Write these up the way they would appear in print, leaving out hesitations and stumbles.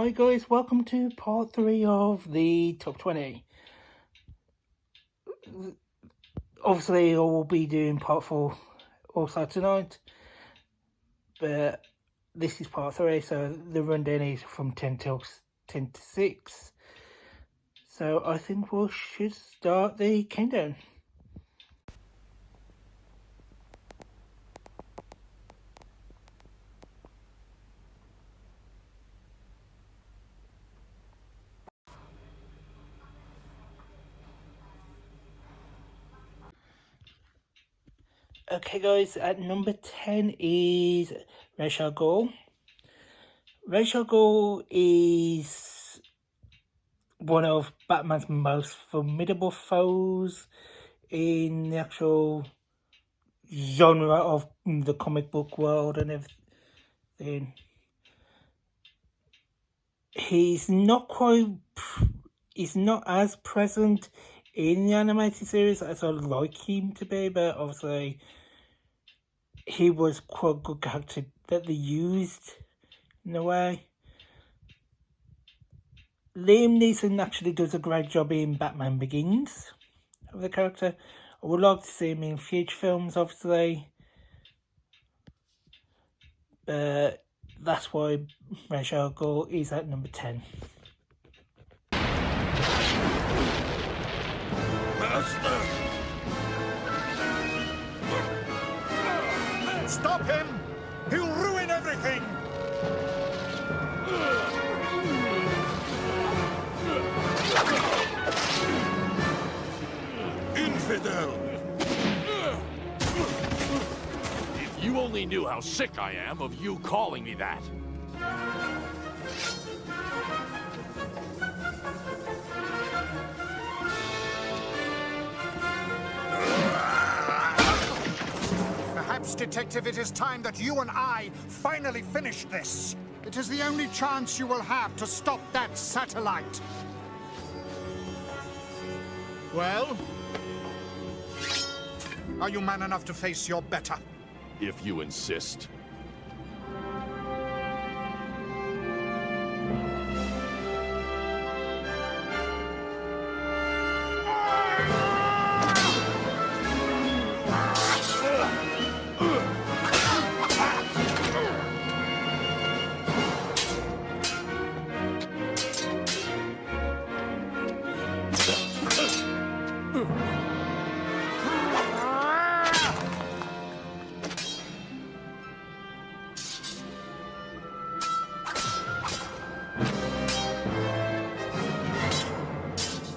Hi guys, welcome to part 3 of the top 20. Obviously I will be doing part 4 also tonight, but this is part 3, so the rundown is from 10 to 6. So I think we should start the countdown. Okay guys, at number 10 is Ra's al Ghul. Ra's al Ghul is one of Batman's most formidable foes in the actual genre of the comic book world and everything. He's not as present in the animated series as I'd like him to be, but obviously he was quite a good character that they used in a way. Liam Neeson actually does a great job in Batman Begins of the character. I would like to see him in future films, obviously, but that's why Ra's al Ghul is at number 10. Master! Stop him! He'll ruin everything! Infidel! If you only knew how sick I am of you calling me that. Perhaps, Detective, it is time that you and I finally finish this. It is the only chance you will have to stop that satellite. Well? Are you man enough to face your better? If you insist.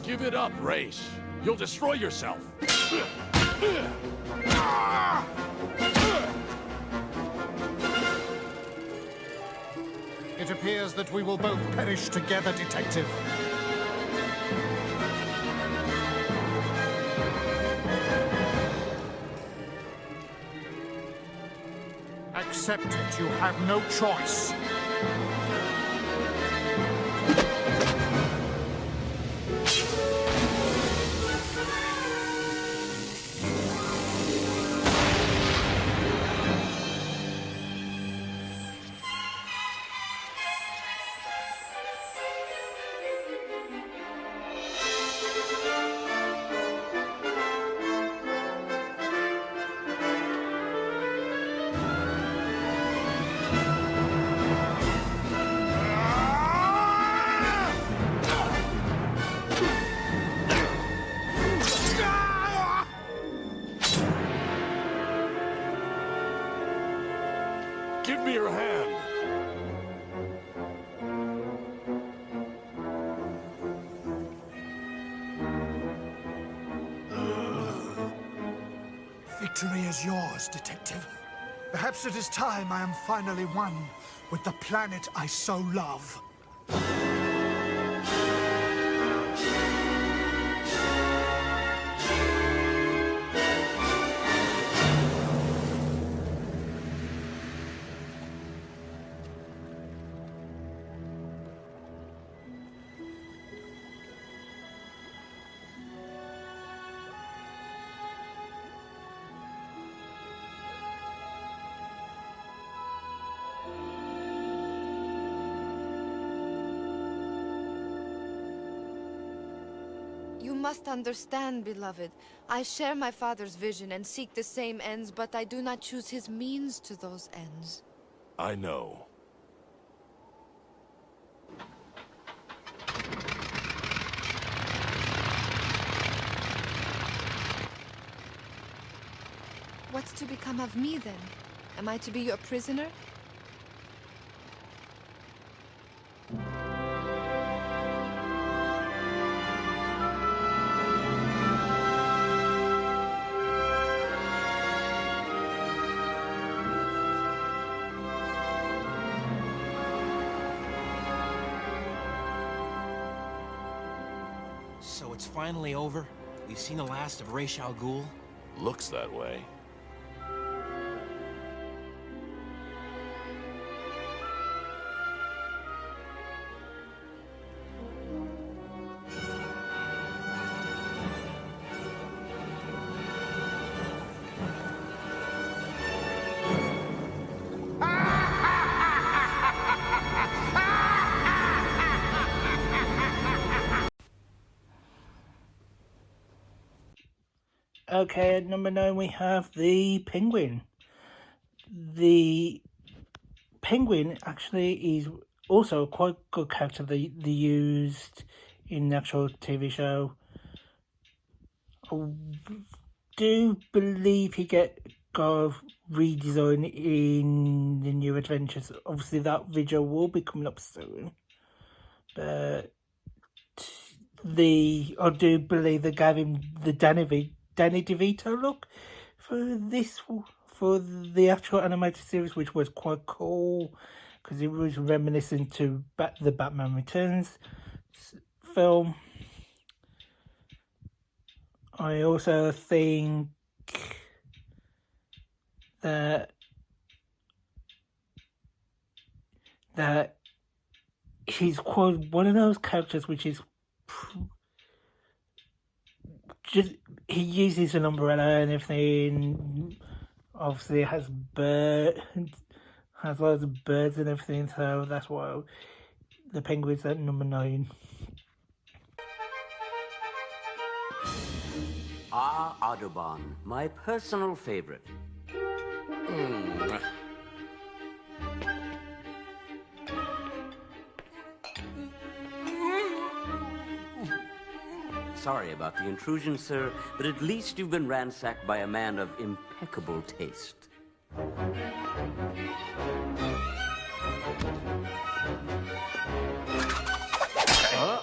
Give it up, Ra's. You'll destroy yourself. It appears that we will both perish together, Detective. Accept it. You have no choice. Give me your hand. Victory is yours, Detective. Perhaps it is time I am finally one with the planet I so love. You must understand, beloved. I share my father's vision and seek the same ends, but I do not choose his means to those ends. I know. What's to become of me, then? Am I to be your prisoner? So it's finally over? We've seen the last of Ra's al Ghul? Looks that way. Okay, at number 9 we have the Penguin. The Penguin actually is also a quite good character they used in the actual TV show. I do believe he got redesigned in the New Adventures. Obviously that video will be coming up soon. But I do believe they gave him the Danny DeVito look for the actual animated series, which was quite cool because it was reminiscent to the Batman Returns film. I also think that he's quite one of those characters which is just, he uses an umbrella and everything. Obviously, it has loads of birds and everything, so that's why the Penguin's at number 9. Ah, Audubon, my personal favorite. Sorry about the intrusion, sir, but at least you've been ransacked by a man of impeccable taste. Huh?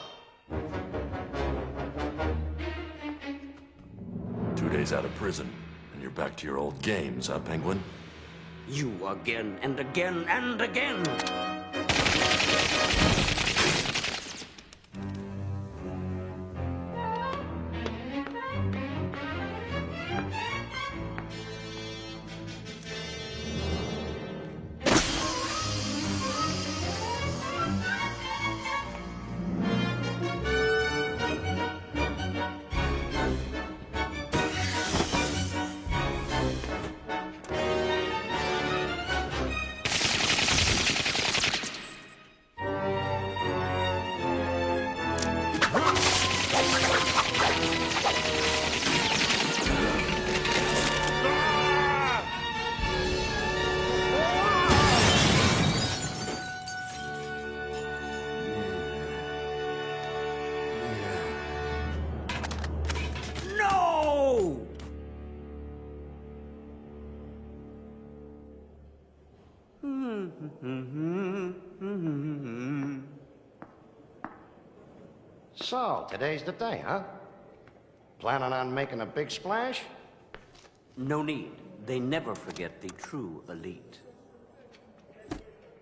2 days out of prison, and you're back to your old games, huh, Penguin? You again and again and again! So, today's the day, huh? Planning on making a big splash? No need. They never forget the true elite.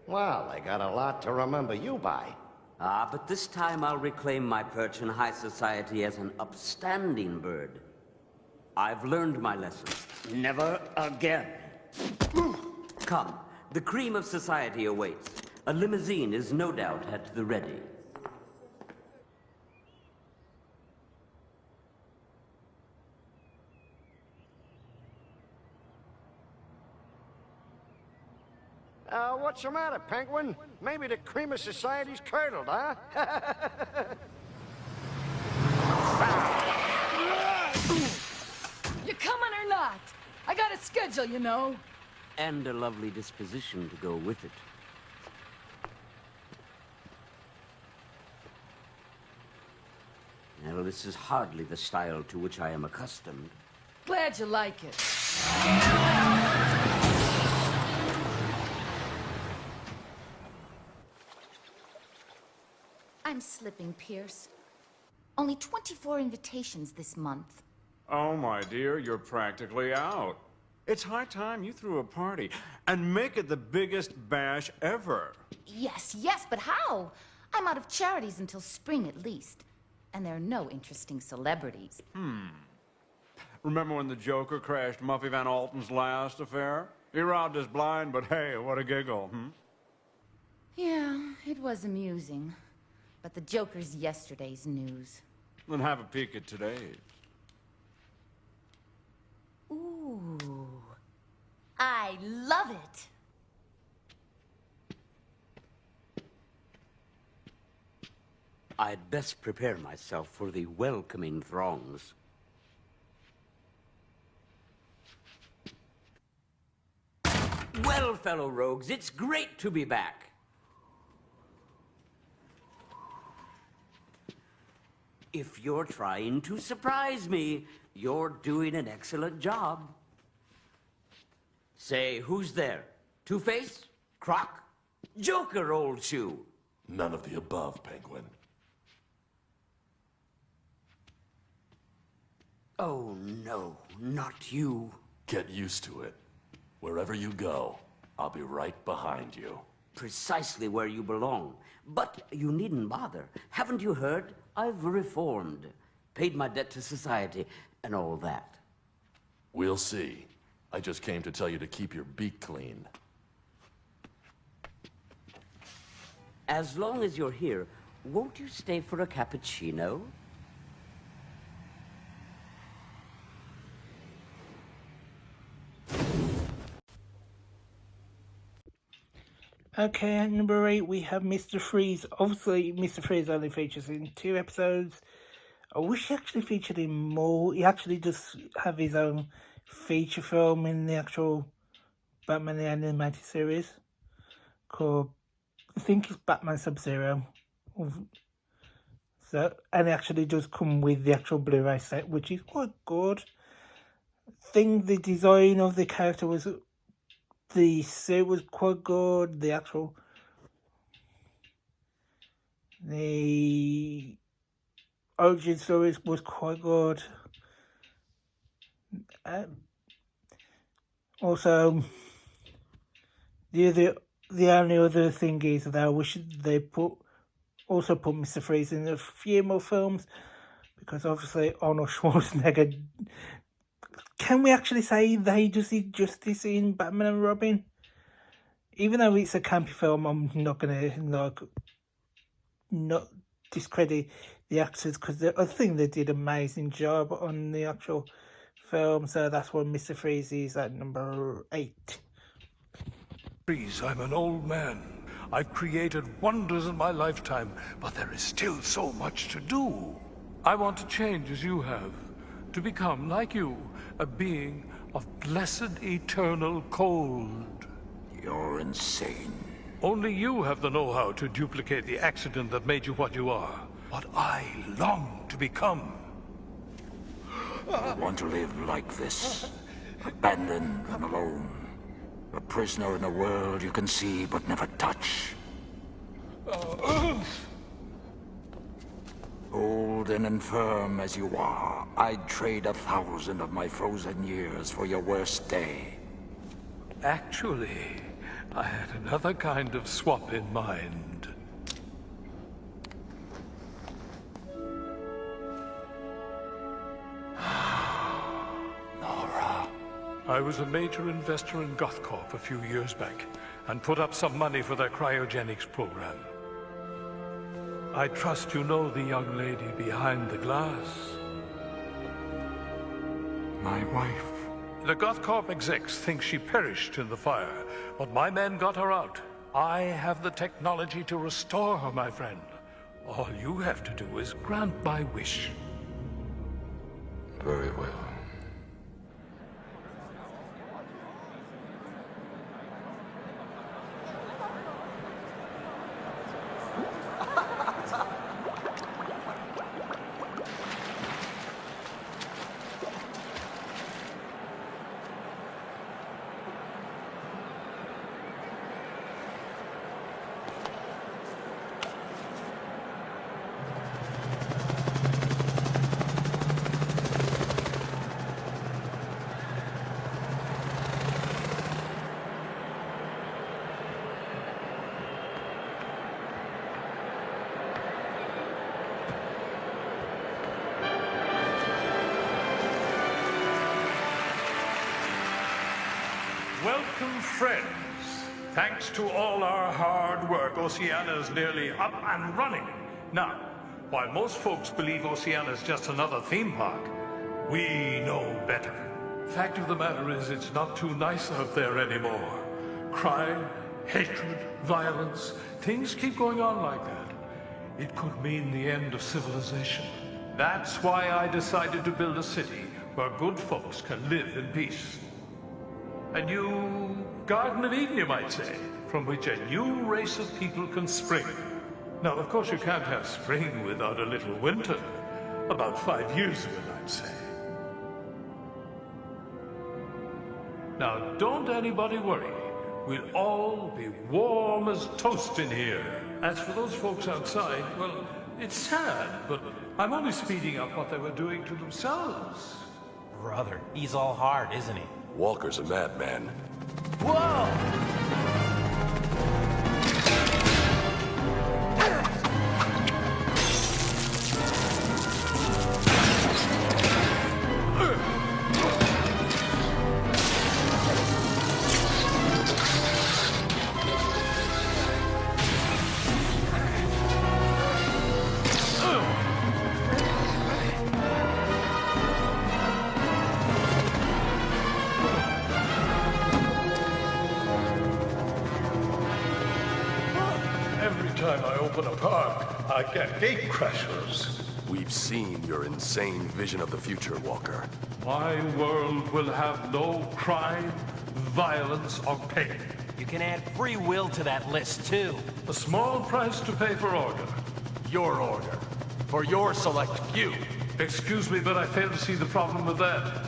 Well, they got a lot to remember you by. Ah, but this time I'll reclaim my perch in high society as an upstanding bird. I've learned my lesson. Never again. Come, the cream of society awaits. A limousine is no doubt at the ready. What's the matter, Penguin? Maybe the cream of society's curdled, huh? fragile, you know. And a lovely disposition to go with it. Well, this is hardly the style to which I am accustomed. Glad you like it. I'm slipping, Pierce. Only 24 invitations this month. Oh, my dear, you're practically out. It's high time you threw a party, and make it the biggest bash ever. Yes, but how? I'm out of charities until spring at least. And there are no interesting celebrities. Remember when the Joker crashed Muffy Van Alten's last affair? He robbed us blind, but hey, what a giggle, Yeah, it was amusing. But the Joker's yesterday's news. Then have a peek at today's. Ooh. I love it. I'd best prepare myself for the welcoming throngs. Well, fellow rogues, it's great to be back. If you're trying to surprise me, you're doing an excellent job. Say, who's there? Two-Face? Croc? Joker, old shoe? None of the above, Penguin. Oh, no, not you. Get used to it. Wherever you go, I'll be right behind you. Precisely where you belong. But you needn't bother. Haven't you heard? I've reformed. Paid my debt to society and all that. We'll see. I just came to tell you to keep your beak clean. As long as you're here, won't you stay for a cappuccino? Okay, at number 8 we have Mr. Freeze. Obviously, Mr. Freeze only features in 2 episodes. I wish he actually featured in more. He actually does have his own feature film in the actual Batman the Animated Series called, I think it's Batman Sub-Zero. So, and it actually does come with the actual Blu-ray set, which is quite good. I think the design of the character was... The suit was quite good. The origin story was quite good. Also, the only other thing is that I wish they also put Mr. Freeze in a few more films, because obviously Arnold Schwarzenegger. Can we actually say that he does the justice in Batman and Robin? Even though it's a campy film, I'm not gonna not discredit the actors, because I think they did an amazing job on the actual film. So that's why Mr. Freeze is at number 8. Freeze, I'm an old man. I've created wonders in my lifetime, but there is still so much to do. I want to change as you have, to become, like you, a being of blessed eternal cold. You're insane. Only you have the know-how to duplicate the accident that made you what you are. What I long to become. I want to live like this. Abandoned and alone. A prisoner in a world you can see but never touch. Old and infirm as you are, I'd trade 1,000 of my frozen years for your worst day. Actually, I had another kind of swap in mind. Nora. I was a major investor in Gothcorp a few years back, and put up some money for their cryogenics program. I trust you know the young lady behind the glass. My wife. The Gothcorp execs think she perished in the fire, but my men got her out. I have the technology to restore her, my friend. All you have to do is grant my wish. Very well. Welcome, friends. Thanks to all our hard work, Oceana's nearly up and running. Now, while most folks believe Oceana's just another theme park, we know better. Fact of the matter is, it's not too nice out there anymore. Crime, hatred, violence, things keep going on like that. It could mean the end of civilization. That's why I decided to build a city where good folks can live in peace. A new Garden of Eden, you might say, from which a new race of people can spring. Now, of course, you can't have spring without a little winter. About 5 years of it, I'd say. Now, don't anybody worry. We'll all be warm as toast in here. As for those folks outside, well, it's sad, but I'm only speeding up what they were doing to themselves. Brother, he's all hard, isn't he? Walker's a madman. Whoa! I get gate crashers. We've seen your insane vision of the future, Walker. My world will have no crime, violence, or pain. You can add free will to that list, too. A small price to pay for order. Your order. For your select few. Excuse me, but I fail to see the problem with that.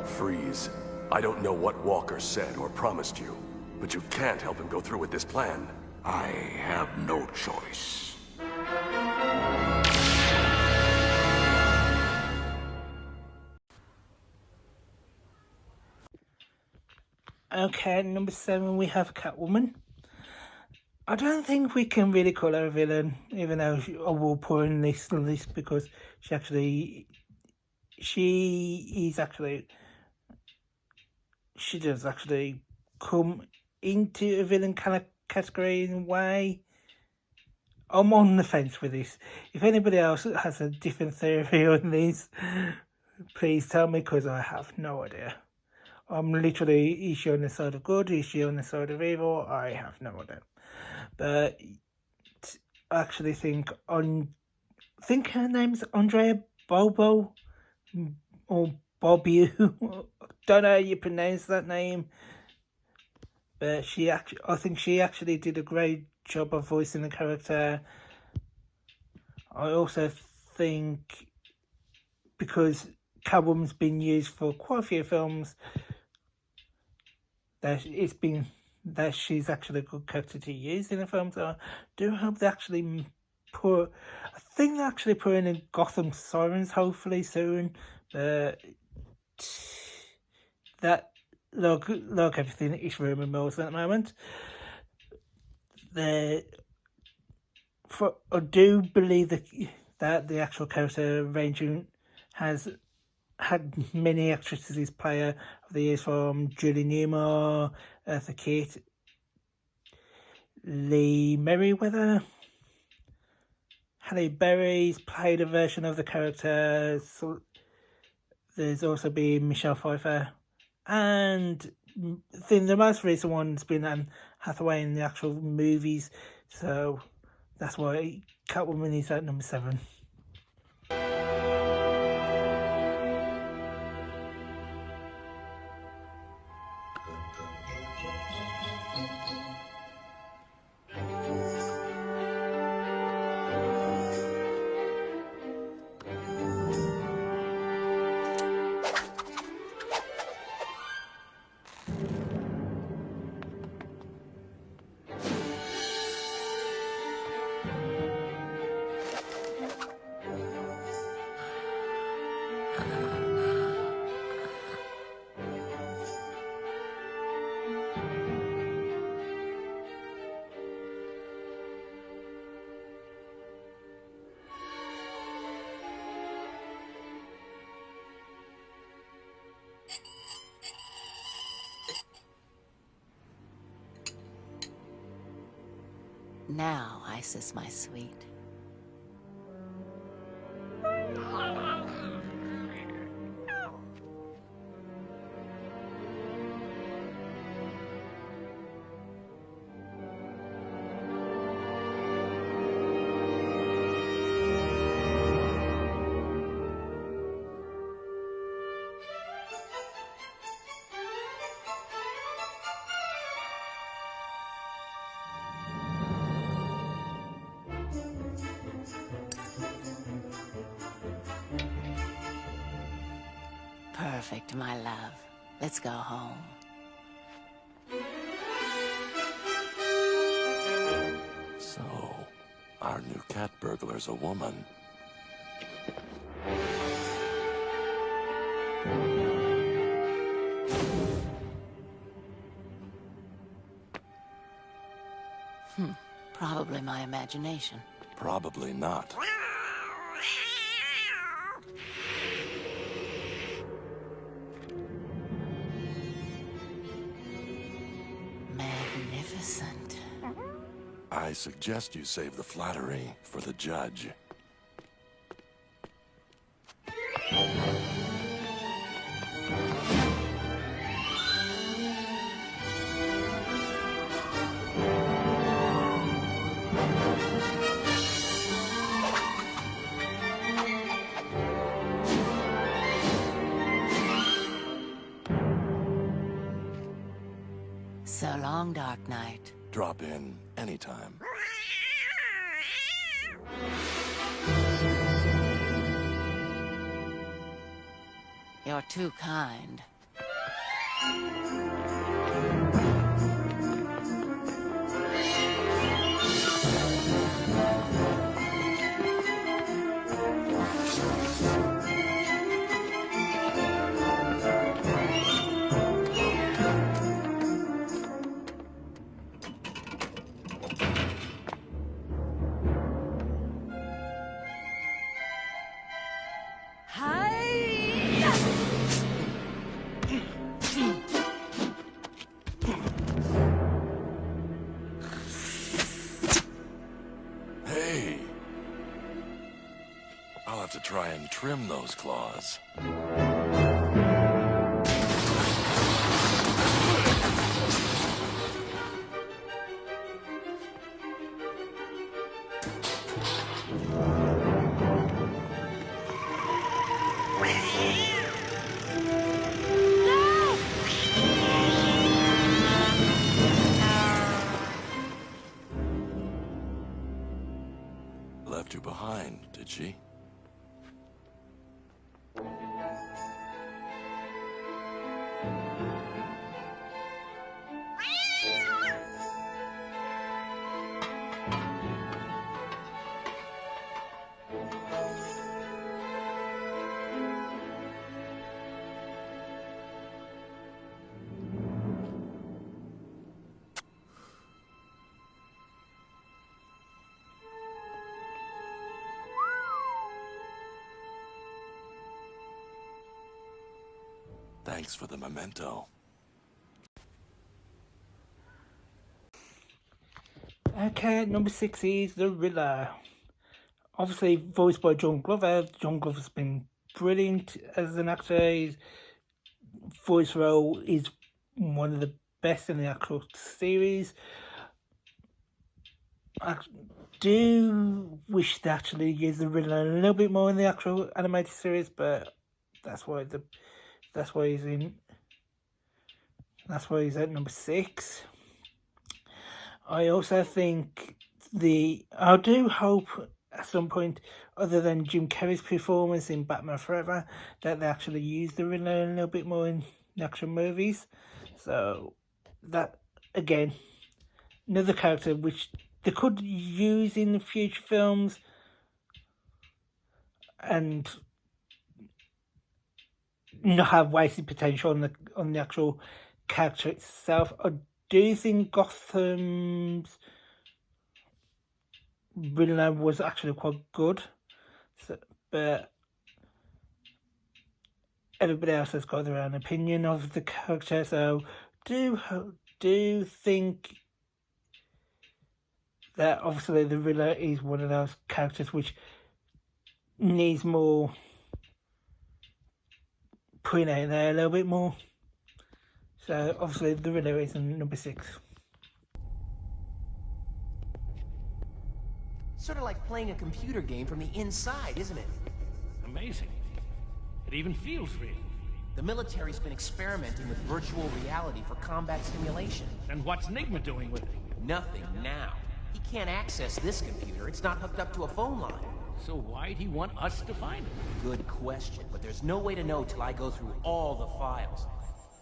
Freeze. I don't know what Walker said or promised you, but you can't help him go through with this plan. I have no choice. Okay, number 7, we have Catwoman. I don't think we can really call her a villain, even though I will put her in this list because she does actually come into a villain kind of category in a way. I'm on the fence with this. If anybody else has a different theory on this, please tell me, because I have no idea. I'm literally, is she on the side of good? Is she on the side of evil? I have no idea. But I actually think her name's Andrea Bobo or Bobby. Don't know how you pronounce that name, but I think she actually did a great job of voicing the character. I also think because Catwoman's been used for quite a few films, that she's actually a good character to use in the film. So I do hope they actually put her in Gotham Sirens hopefully soon. But that like everything is rumour mills at the moment. I do believe that the actual character arrangement has had many actresses play her of the years, from Julie Newmar, Eartha Kitt, Lee Merriweather, Halle Berry's played a version of the character. So there's also been Michelle Pfeiffer, and the most recent one's been Anne Hathaway in the actual movies. So that's why Catwoman is at number 7. Now, Isis, my sweet. Perfect, my love. Let's go home. So, our new cat burglar's a woman. Probably my imagination. Probably not. Magnificent. I suggest you save the flattery for the judge. So long, Dark Knight. Drop in anytime. You're too kind. Hey! I'll have to try and trim those claws. Left you behind, did she? Thanks for the memento. Okay, number 6 is The Riddler. Obviously voiced by John Glover. John Glover's been brilliant as an actor. His voice role is one of the best in the actual series. I do wish they actually used The Riddler a little bit more in the actual animated series, but that's why he's at number 6. I also think I do hope at some point, other than Jim Carrey's performance in Batman Forever, that they actually use the Riddler a little bit more in the actual movies. So that, again, another character which they could use in the future films and not have wasted potential on the actual character itself. I do think Gotham's Riddler was actually quite good, but everybody else has got their own opinion of the character. So do think that obviously the Riddler is one of those characters which needs more putting out there a little bit more. So obviously the Riddler is number 6. Sort of like playing a computer game from the inside, isn't it? Amazing. It even feels real. The military's been experimenting with virtual reality for combat simulation. And what's Nigma doing with it? Nothing now. He can't access this computer. It's not hooked up to a phone line. So why'd he want us to find it? Good question, but there's no way to know till I go through all the files.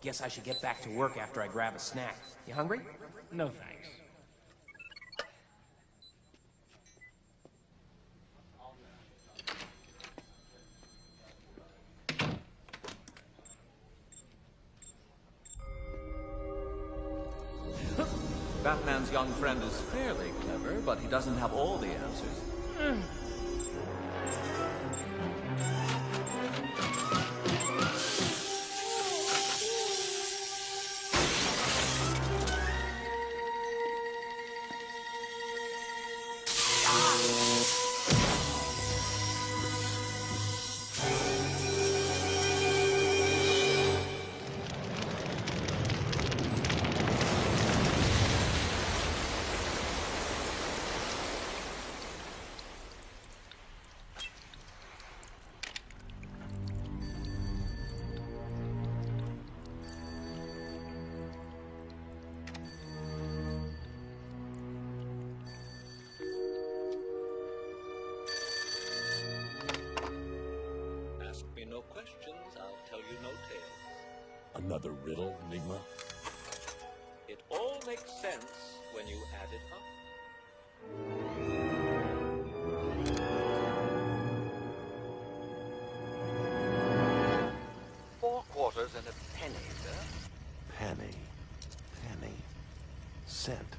Guess I should get back to work after I grab a snack. You hungry? No thanks. Batman's young friend is fairly clever, but he doesn't have all the answers. No questions, I'll tell you no tales. Another riddle, Nigma? It all makes sense when you add it up. 4 quarters and a penny, sir. Penny. Penny. Cent.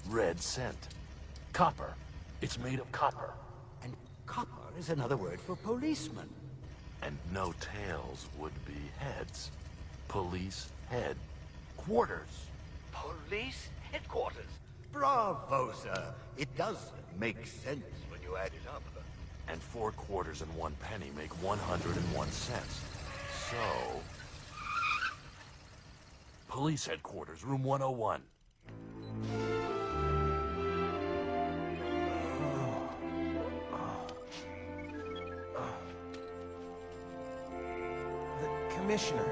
Red cent. Copper. It's made of copper. And copper is another word for policeman. And no tails would be heads. Police head. Quarters. Police headquarters. Bravo, sir. It does make sense when you add it up. And 4 quarters and 1 penny make 101 cents. So... Police headquarters, room 101. Commissioner.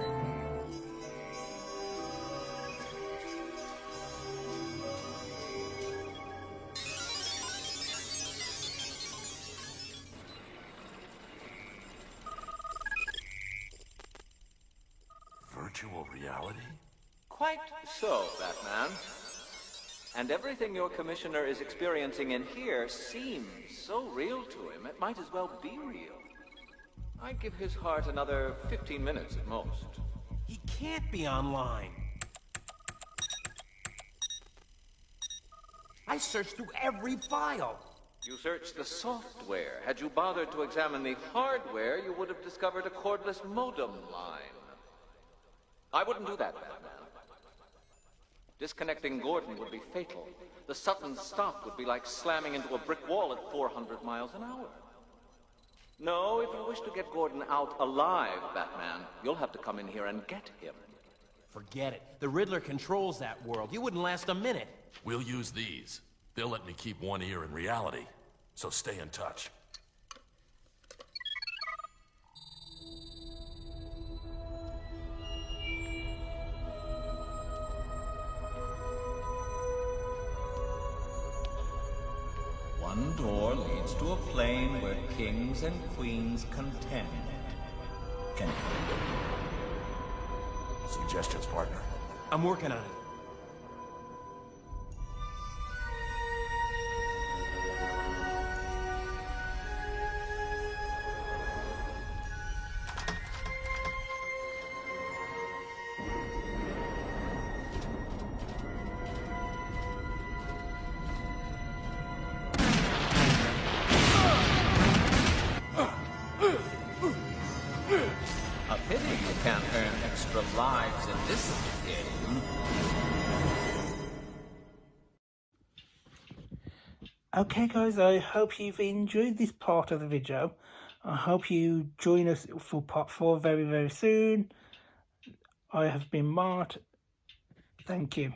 Virtual reality? Quite so, Batman. And everything your commissioner is experiencing in here seems so real to him, it might as well be real. I'd give his heart another 15 minutes at most. He can't be online. I searched through every file. You searched the software. Had you bothered to examine the hardware, you would have discovered a cordless modem line. I wouldn't do that, Batman. Disconnecting Gordon would be fatal. The sudden stop would be like slamming into a brick wall at 400 miles an hour. No, if you wish to get Gordon out alive, Batman, you'll have to come in here and get him. Forget it. The Riddler controls that world. You wouldn't last a minute. We'll use these. They'll let me keep one ear in reality. So stay in touch. One door leads to a plane where kings and queens contend. Can you find it? Suggestions, partner. I'm working on it. A pity you can't earn extra lives in this game. Okay guys, I hope you've enjoyed this part of the video. I hope you join us for part 4 very, very soon. I have been Mart. Thank you.